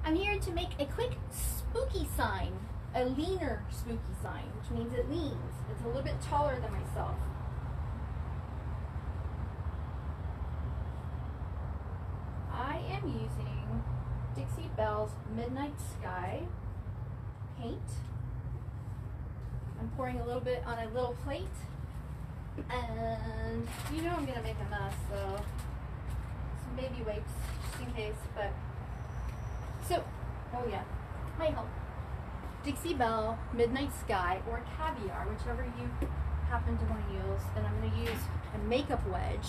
I'm here to make a quick spooky sign, a leaner spooky sign, which means it leans. It's a little bit taller than myself. I am using Dixie Belle's Midnight Sky paint. I'm pouring a little bit on a little plate, and you know I'm gonna make a mess, so some baby wipes just in case. But so, oh yeah, might help. Dixie Belle Midnight Sky or Caviar, whichever you happen to want to use, and I'm going to use a makeup wedge,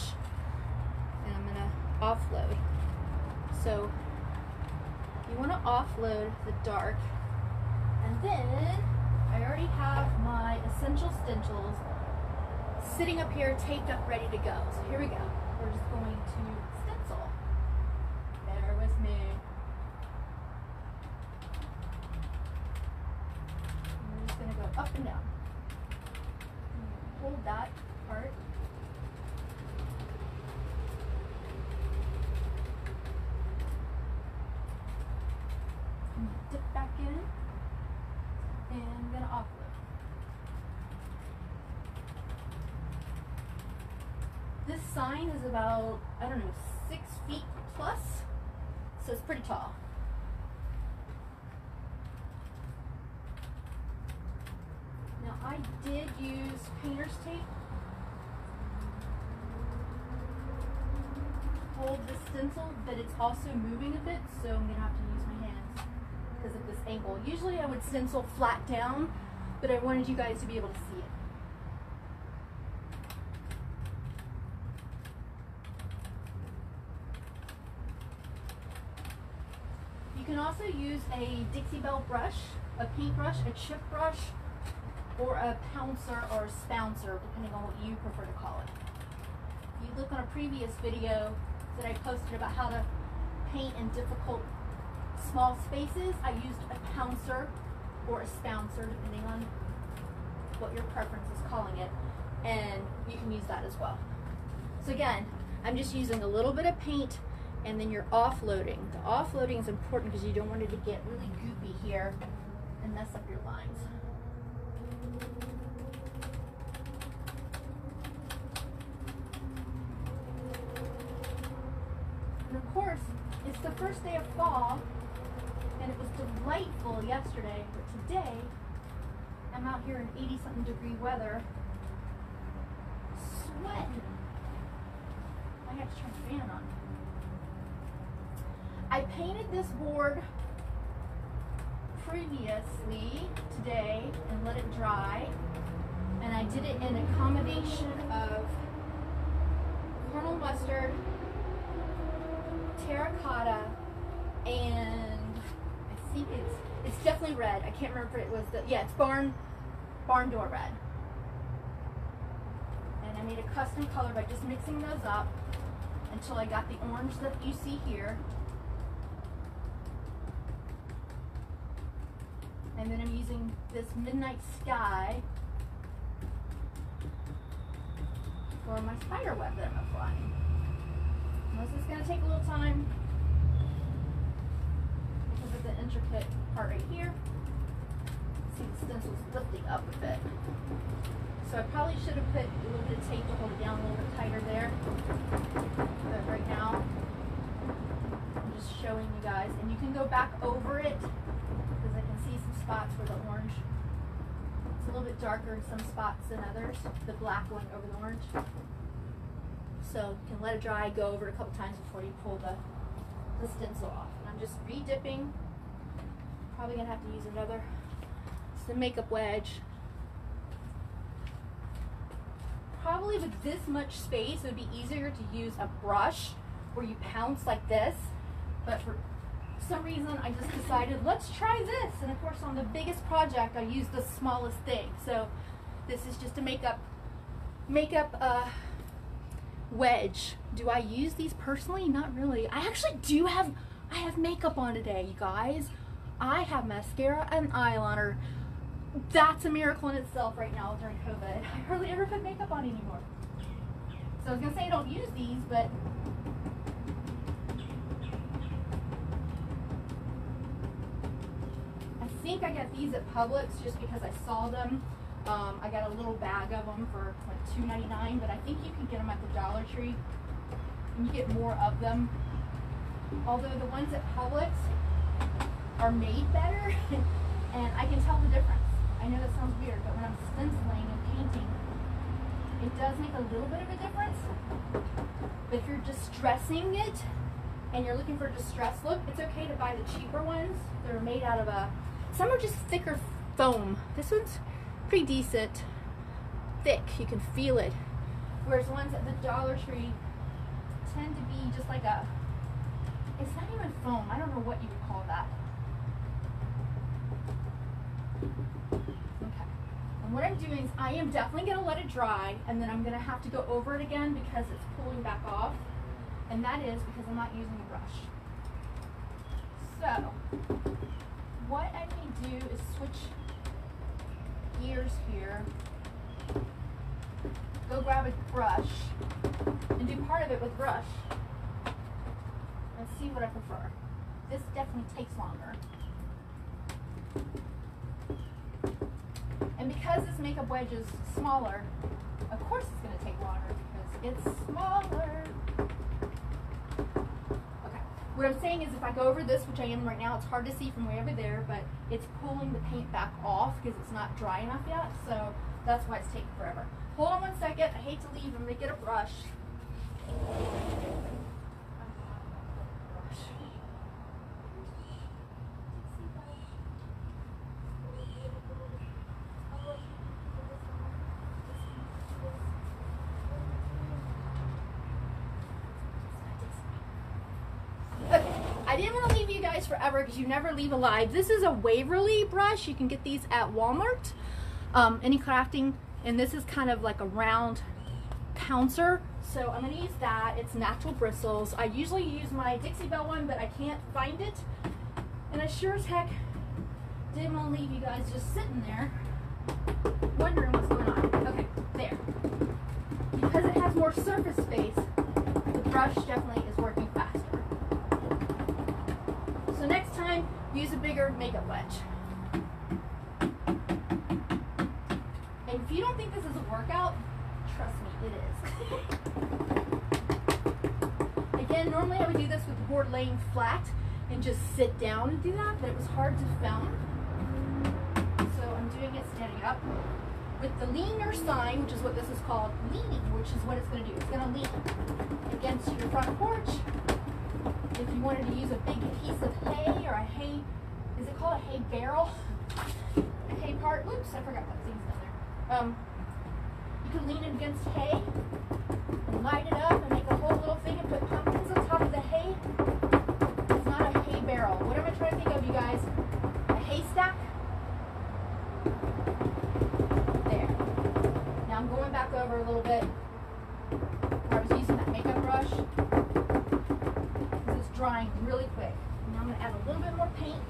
and I'm going to offload. So you want to offload the dark, and then I already have my Essential Stencils sitting up here, taped up, ready to go. So here we go. We're just going to stencil. Bear with me. I'm just going to go up and down. Hold that part. Dip back in, and I'm going to offload. This sign is about, I don't know, 6 feet plus, so it's pretty tall. Now I did use painter's tape to hold the stencil, but it's also moving a bit, so I'm going to have to use my hands because of this angle. Usually I would stencil flat down, but I wanted you guys to be able to see it. You can also use a Dixie Belle brush, a paintbrush, a chip brush, or a pouncer or a spouncer, depending on what you prefer to call it. If you look on a previous video that I posted about how to paint in difficult small spaces, I used a pouncer or a spouncer, depending on what your preference is calling it, and you can use that as well. So again, I'm just using a little bit of paint, and then you're offloading. The offloading is important because you don't want it to get really goopy here and mess up your lines. And of course, it's the first day of fall, and it was delightful yesterday, but today I'm out here in 80-something degree weather, sweating. I have to turn the fan on. I painted this board previously today and let it dry, and I did it in a combination of caramel mustard, terracotta, and I think it's definitely red. I can't remember if it was yeah, it's barn door red. And I made a custom color by just mixing those up until I got the orange that you see here. And then I'm using this Midnight Sky for my spider web that I'm applying. Now, this is going to take a little time because of the intricate part right here. See, the stencil's lifting up a bit. So I probably should have put a little bit of tape to hold it down a little bit tighter there. But right now, I'm just showing you guys. And you can go back over it, because I can see some spots where the orange, it's a little bit darker in some spots than others, the black going over the orange. So you can let it dry, go over it a couple times before you pull the stencil off. And I'm just re-dipping. Probably gonna have to use another, it's a makeup wedge. Probably with this much space, it would be easier to use a brush where you pounce like this, but for some reason I just decided let's try this, and of course on the biggest project I used the smallest thing. So this is just a makeup wedge. Do I use these personally? Not really. I actually do have, I have makeup on today, you guys. I have mascara and eyeliner. That's a miracle in itself right now during COVID. I hardly ever put makeup on anymore. So I was gonna say I don't use these, but think I got these at Publix just because I saw them. I got a little bag of them for like $2.99, but I think you can get them at the Dollar Tree and you get more of them. Although the ones at Publix are made better and I can tell the difference. I know that sounds weird, but when I'm stenciling and painting, it does make a little bit of a difference. But if you're distressing it and you're looking for a distressed look, it's okay to buy the cheaper ones. They're made out of some are just thicker foam. This one's pretty decent, thick, you can feel it. Whereas ones at the Dollar Tree tend to be just like it's not even foam, I don't know what you would call that. Okay, and what I'm doing is I am definitely gonna let it dry and then I'm gonna have to go over it again because it's pulling back off. And that is because I'm not using a brush. So, what I may do is switch gears here, go grab a brush, and do part of it with brush. Let's see what I prefer. This definitely takes longer. And because this makeup wedge is smaller, of course it's going to take longer because it's smaller. Okay, what I'm saying is if I go over this, which I am right now, it's hard to see from way over there, but it's pulling the paint back off because it's not dry enough yet, so that's why it's taking forever. Hold on 1 second, I hate to leave, I'm going to get a brush. Forever because you never leave alive. This is a Waverly brush. You can get these at Walmart. Any crafting, and this is kind of like a round pouncer. So I'm going to use that. It's natural bristles. I usually use my Dixie Belle one, but I can't find it. And I sure as heck didn't want to leave you guys just sitting there wondering what's going on. Okay, there. Because it has more surface space, the brush definitely is working faster. So next time, use a bigger makeup wedge. And if you don't think this is a workout, trust me, it is. Again, normally I would do this with the board laying flat and just sit down and do that, but it was hard to film. So I'm doing it standing up. With the leaner sign, which is what this is called, leaning, which is what it's going to do. It's going to lean against your front porch. If you wanted to use a big piece of hay or a hay, is it called a hay barrel? A hay part, oops, I forgot what thing's down there. You can lean it against hay and light it up and make a whole little thing and put pumpkins on top of the hay. It's not a hay barrel. What am I trying to think of, you guys? A haystack? There. Now I'm going back over a little bit where I was using that makeup brush. Drying really quick. Now I'm going to add a little bit more paint.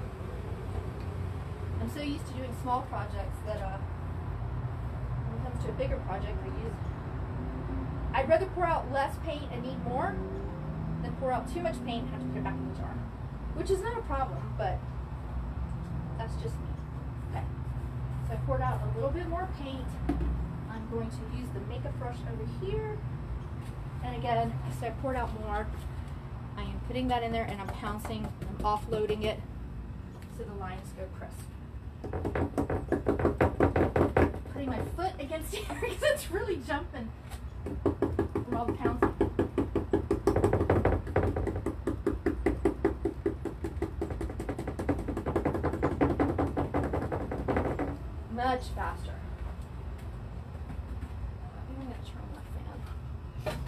I'm so used to doing small projects that when it comes to a bigger project I'd rather pour out less paint and need more than pour out too much paint and have to put it back in the jar. Which is not a problem, but that's just me. Okay. So I poured out a little bit more paint. I'm going to use the makeup brush over here. And again, so I poured out more. I am putting that in there and I'm pouncing, I'm offloading it so the lines go crisp. Putting my foot against here because it's really jumping from all the pouncing. Much faster. I think I'm going to turn on my fan.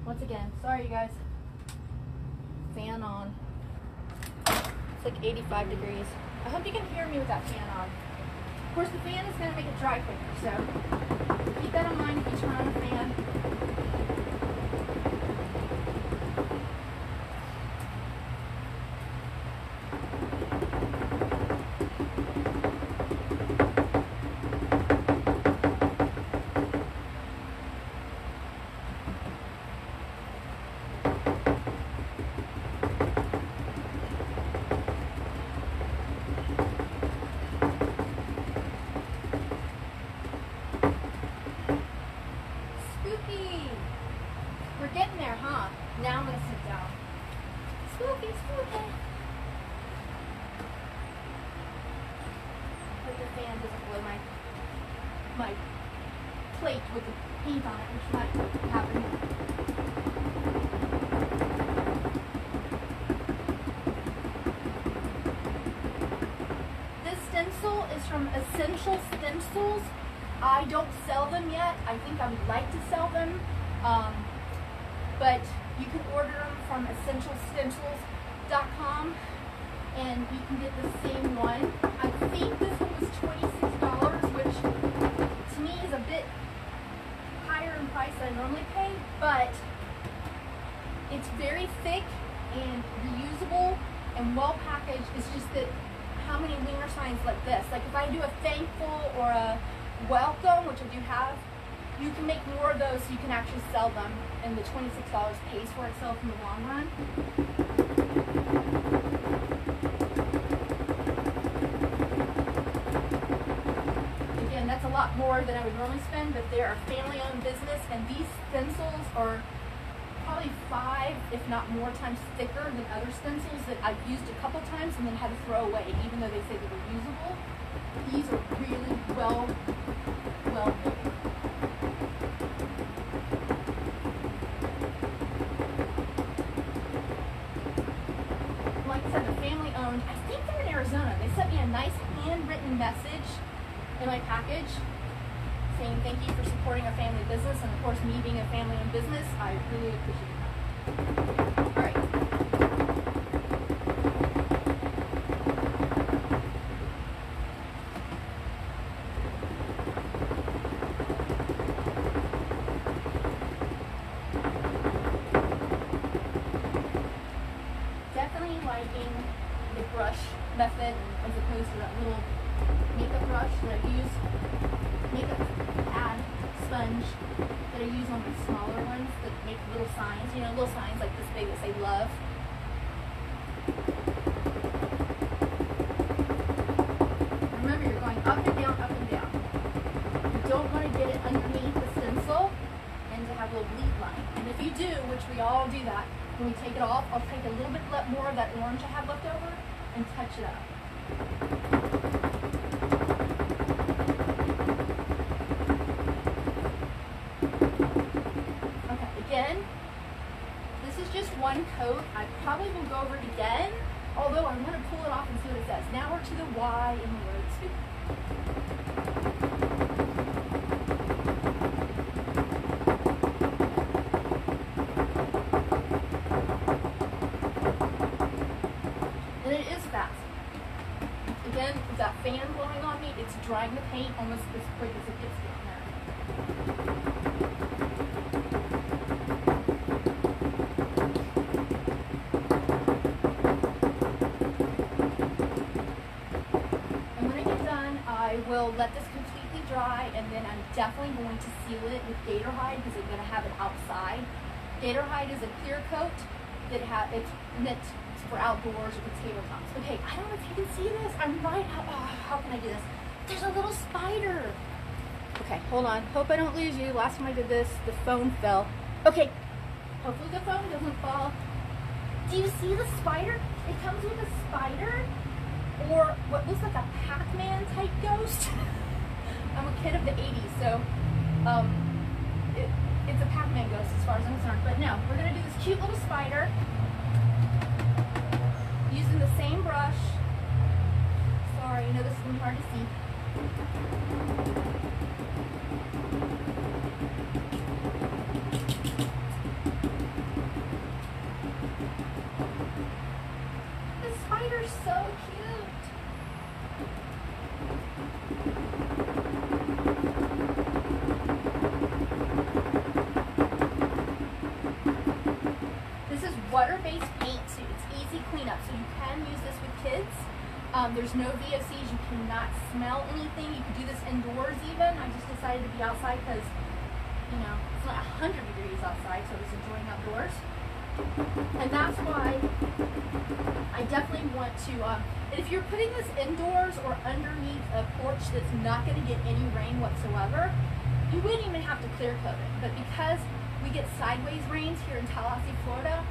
Once again, sorry you guys. Fan on. It's like 85 degrees. I hope you can hear me with that fan on. Of course, the fan is going to make it dry quicker, so keep that in mind if you turn on a fan. Hope the fan doesn't blow my plate with the paint on it, which might happen. This stencil is from Essential Stencils. I don't sell them yet. I think I would like to sell them, but you can order them from essentialstencils.com, and you can get the same one. I think this one was $26, which to me is a bit higher in price than I normally pay, but it's very thick and reusable and well packaged. It's just that how many wiener signs like this? Like if I do a thankful or a welcome, which I do have, you can make more of those so you can actually sell them, and the $26 pays for itself in the long run. Again, that's a lot more than I would normally spend, but they're a family-owned business, and these stencils are probably 5, if not more, times thicker than other stencils that I've used a couple times and then had to throw away, even though they say they were usable. These are really well made. Like I said, they're family owned. I think they're in Arizona. They sent me a nice handwritten message in my package saying thank you for supporting a family business, and of course me being a family owned business, I really appreciate that. All right. Definitely liking the brush method as opposed to that little makeup brush that I use, makeup pad sponge that I use on the smaller ones that make little signs, you know, little signs like this big that say love. Remember, you're going up and down, up and down. You don't want to get it underneath the stencil and to have a little bleed line. And if you do, which we all do that, when we take it off, I'll take a little bit more of that orange I have left over and touch it up. Okay, again, this is just one coat. I probably will go over it again, although I'm going to pull it off and see what it says. Now we're to the Y in the words. And it is fast. Again, with that fan blowing on me, it's drying the paint almost as quick as it gets down there. And when I get done, I will let this completely dry, and then I'm definitely going to seal it with Gator Hide because I'm going to have it outside. Gator Hide is a clear coat that it's meant for outdoors or for tabletops. Okay, I don't know if you can see this. I'm right. How can I do this? There's a little spider. Okay, hold on. Hope I don't lose you. Last time I did this, the phone fell. Okay, hopefully the phone doesn't fall. Do you see the spider? It comes with a spider or what looks like a Pac-Man type ghost. I'm a kid of the 80s, so it's a Pac-Man ghost as far as I'm concerned. But no, we're going to do this cute little spider using the same brush. Sorry, I know this is going to be hard to see. The spider's so cute. This is water-based paint, so it's easy cleanup. So you can use this with kids. There's no VOCs. You cannot smell anything. You could do this indoors even. I just decided to be outside because, you know, it's not 100 degrees outside, so I was enjoying outdoors. And that's why I definitely want to, and if you're putting this indoors or underneath a porch that's not going to get any rain whatsoever, you wouldn't even have to clear coat it. But because we get sideways rains here in Tallahassee, Florida,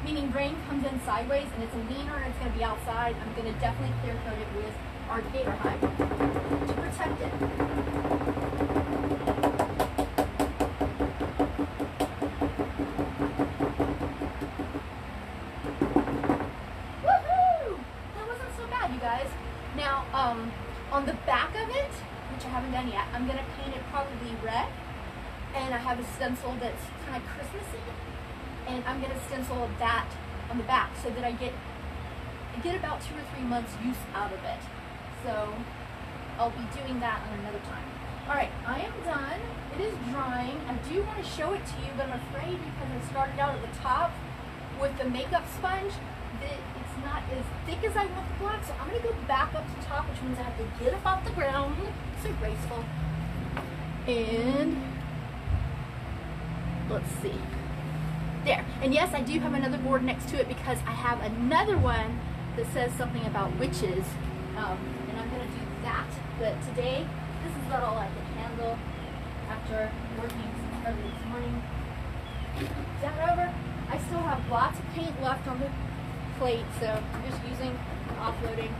meaning rain comes in sideways and it's leaner and it's going to be outside, I'm going to definitely clear coat it with our Gator Hide to protect it. Woohoo! That wasn't so bad, you guys. Now, on the back of it, which I haven't done yet, I'm going to paint it probably red. And I have a stencil that's kind of Christmassy. And I'm going to stencil that on the back so that I get about 2 or 3 months use out of it. So I'll be doing that on another time. Alright, I am done. It is drying. I do want to show it to you, but I'm afraid because I started out at the top with the makeup sponge that it's not as thick as I want the black. So I'm going to go back up to the top, which means I have to get up off the ground. So graceful. And let's see. There. And yes, I do have another board next to it because I have another one that says something about witches. And I'm going to do that. But today, this is about all I can handle after working early this morning. Is that over? I still have lots of paint left on the plate, so I'm just using offloading.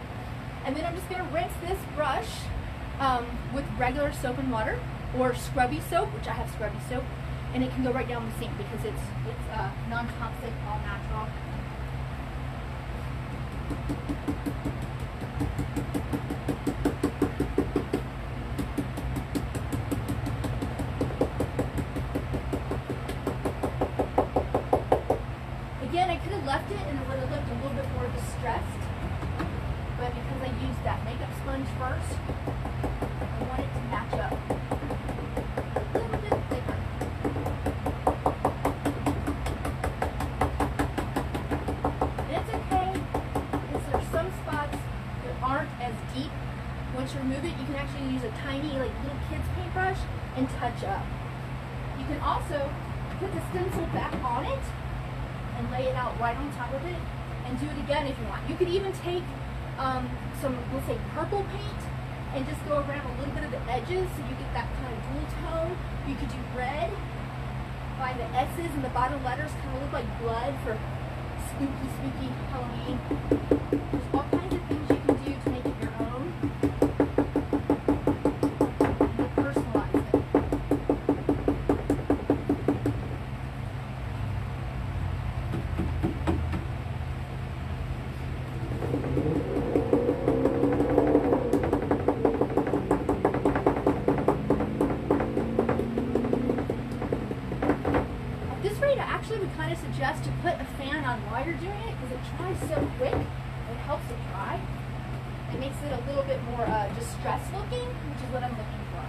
And then I'm just going to rinse this brush with regular soap and water, or scrubby soap, which I have scrubby soap, and it can go right down the sink because it's non-toxic, all natural. Again, I could have left it and it would have looked a little bit more distressed, but because I used that makeup sponge first, I want it to match up a little bit thicker. And it's okay, because there's some spots that aren't as deep. Once you remove it, you can actually use a tiny, like, little kid's paintbrush and touch up. You can also put the stencil back on it and lay it out right on top of it and do it again if you want. You could even take some, let's say, purple paint and just go around a little bit of the edges so you get that kind of dual tone. You could do red by the S's and the bottom letters kind of look like blood for spooky, spooky Halloween. There's all kinds of things you can do to make it your own. And personalize it. Actually, we kind of suggest to put a fan on while you're doing it because it dries so quick. It helps it dry. It makes it a little bit more distressed looking, which is what I'm looking for.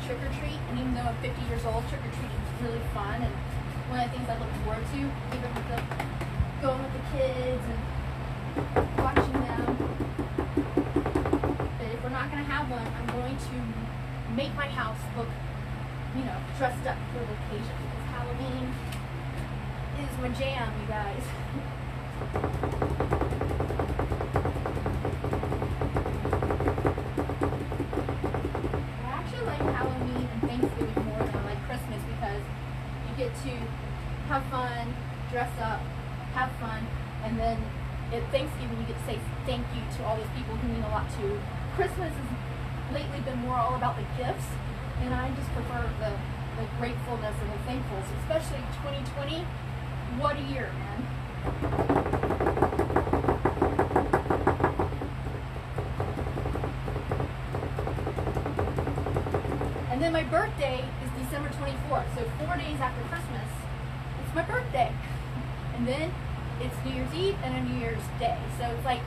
Trick or treat, and even though I'm 50 years old, trick or treating is really fun and one of the things I look forward to, even with the going with the kids and watching them. But if we're not going to have one, I'm going to make my house look, you know, dressed up for the occasion, because Halloween is my jam, you guys. I actually like Halloween and Thanksgiving more than I like Christmas, because you get to have fun, dress up, have fun, and then at Thanksgiving you get to say thank you to all those people who mean a lot to you. Christmas has lately been more all about the gifts, and I just prefer the gratefulness and the thankfulness, especially 2020. What a year, man. And then my birthday is December 24th, so 4 days after Christmas, it's my birthday. And then it's New Year's Eve and a New Year's Day. So it's like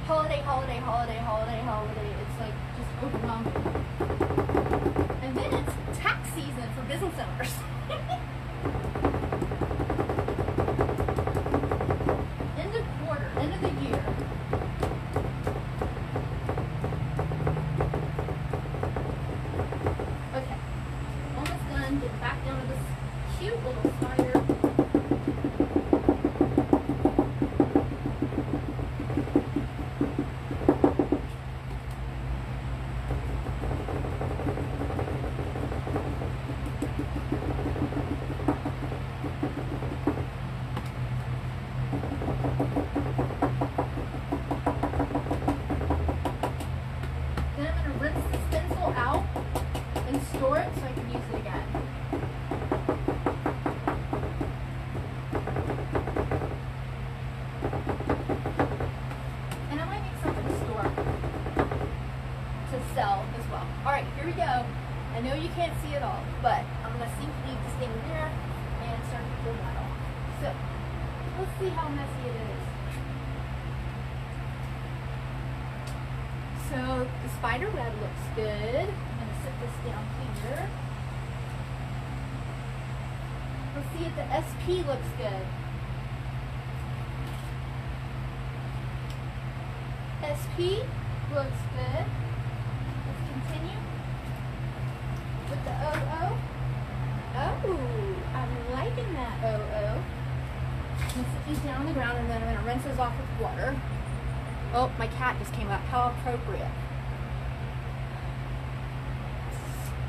holiday, holiday, holiday, holiday, holiday. It's like just overwhelming. And then it's tax season for business owners. End of quarter, end of the year. Okay, almost done. Get back down to this cute little spider. Store it so I can use it again. And I might make something to store to sell as well. Alright, here we go. I know you can't see it all, but I'm going to leave this thing there and start to pull that off. So, let's see how messy it is. So, the spider web looks good. Sit this down here. Let's see if the SP looks good. SP looks good. Let's continue with the OO. Oh, I'm liking that OO. I'm going to sit these down on the ground, and then I'm going to rinse those off with water. Oh, my cat just came up. How appropriate.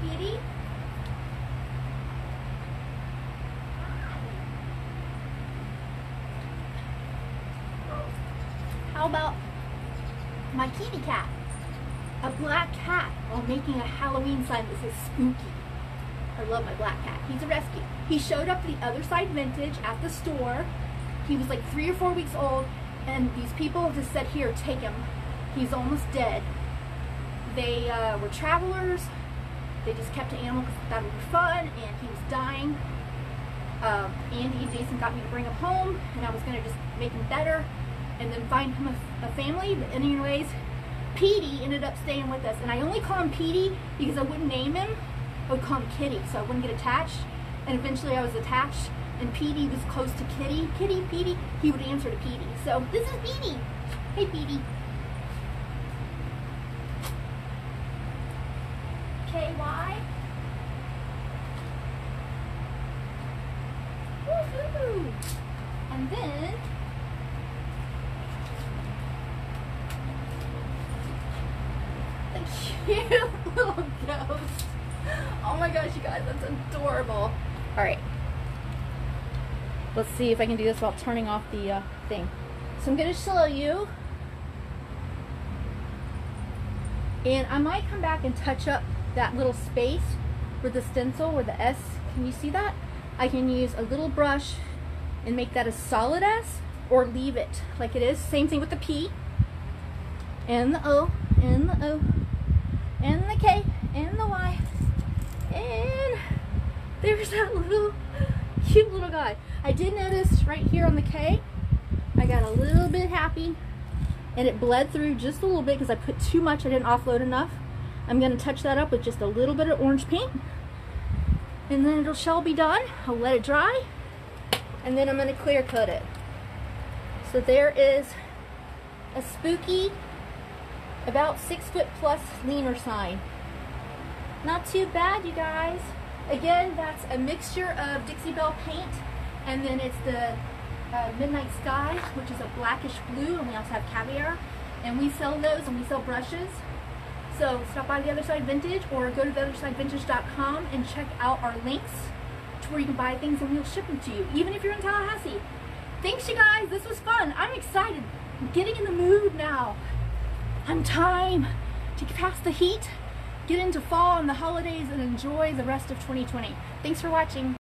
Kitty. How about my kitty cat? A black cat while making a Halloween sign that says spooky. I love my black cat. He's a rescue. He showed up at the Other Side Vintage at the store. He was like 3 or 4 weeks old, and these people just said, here, take him. He's almost dead. They were travelers. They just kept an animal because they thought it would be fun, and he was dying. Andy and Jason got me to bring him home, and I was going to just make him better and then find him a family. But anyways, Petey ended up staying with us, and I only call him Petey because I wouldn't name him. I would call him Kitty, so I wouldn't get attached. And eventually I was attached, and Petey was close to Kitty. Kitty, Petey, he would answer to Petey. So this is Petey. Hey, Petey. KY. Woohoo! And then a cute little ghost. Oh my gosh, you guys, that's adorable. Alright. Let's see if I can do this while turning off the thing. So I'm going to show you. And I might come back and touch up that little space for the stencil or the S. Can you see that? I can use a little brush and make that a solid S, or leave it like it is. Same thing with the P and the O and the O and the K and the Y. And there's that little cute little guy. I did notice right here on the K, I got a little bit happy and it bled through just a little bit because I put too much. I didn't offload enough. I'm going to touch that up with just a little bit of orange paint, and then it shall be done. I'll let it dry, and then I'm going to clear coat it. So there is a spooky, about 6 foot plus leaner sign Not too bad, you guys. Again, that's a mixture of Dixie Belle Paint, and then it's the Midnight Sky, which is a blackish blue, and we also have caviar. And we sell those, and we sell brushes. So stop by The Other Side Vintage, or go to theothersidevintage.com and check out our links to where you can buy things and we'll ship them to you, even if you're in Tallahassee. Thanks, you guys. This was fun. I'm excited. I'm getting in the mood now. I'm time to get past the heat, get into fall and the holidays, and enjoy the rest of 2020. Thanks for watching.